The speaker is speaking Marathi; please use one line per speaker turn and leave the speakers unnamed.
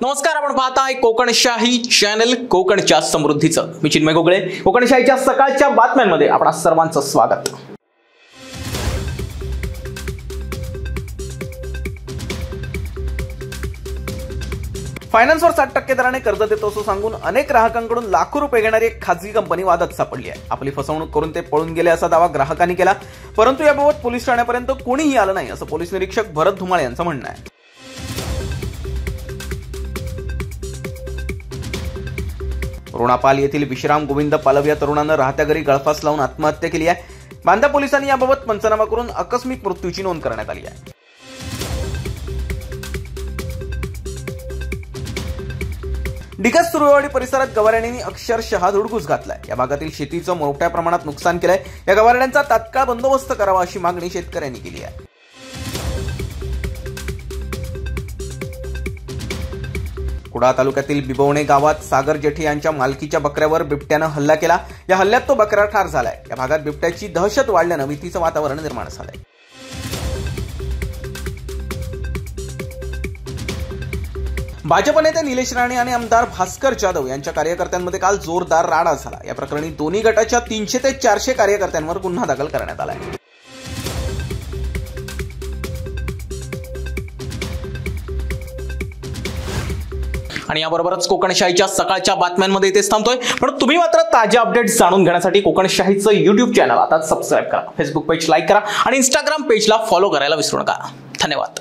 नमस्कार, आपण पाहताय कोकणशाही चॅनल, कोकणच्या समृद्धीचं. मी चिन्मय गोगळे. कोकणशाहीच्या सकाळच्या बातम्यांमध्ये आपणा सर्वांचं स्वागत. फायनान्सवर 60% दराने कर्ज देतो असं सांगून अनेक ग्राहकांकडून लाखो रुपये घेणारी एक खासगी कंपनी वादात सापडली आहे. आपली फसवणूक करून ते पळून गेले असा दावा ग्राहकांनी केला, परंतु याबाबत पोलीस ठाण्यापर्यंत कोणीही आलं नाही असं पोलीस निरीक्षक भरत धुमाळ यांचं म्हणणं आहे. रोणापाल येथील विश्राम गोविंद पालव या तरुणानं राहत्या घरी गळफास लावून आत्महत्या केली आहे. बांदा पोलिसांनी याबाबत पंचनामा करून आकस्मिक मृत्यूची नोंद करण्यात आली आहे. डिकस सुरुवाडी परिसरात गवारण्यांनी अक्षरशः धुडगूस घातलाय. या भागातील शेतीचं मोठ्या प्रमाणात नुकसान केलंय. या गवारण्यांचा तात्काळ बंदोबस्त करावा अशी मागणी शेतकऱ्यांनी केली आहे. कुडाळ तालुक्यातील बिबवणे गावात सागर जेठे यांच्या मालकीच्या बकऱ्यावर बिबट्यानं हल्ला केला. या हल्ल्यात तो बकरा ठार झालाय. या भागात बिबट्याची दहशत वाढल्यानं भीतीचं वातावरण निर्माण झालंय. भाजप नेते निलेश राणे आणि आमदार भास्कर जाधव यांच्या कार्यकर्त्यांमध्ये काल जोरदार राडा झाला. या प्रकरणी दोन्ही गटाच्या 300 ते 400 कार्यकर्त्यांवर गुन्हा दाखल करण्यात आला आहे. आणि याबरोबरच कोकणशाहीच्या सकाळच्या बातम्यांमध्ये इथेच थांबतोय. पण तुम्ही मात्र ताज्या अपडेट्स जाणून घेण्यासाठी कोकणशाहीचं YouTube चॅनल आता सबस्क्राईब करा, फेसबुक पेज लाईक करा आणि इंस्टाग्राम पेजला फॉलो करायला विसरू नका. धन्यवाद.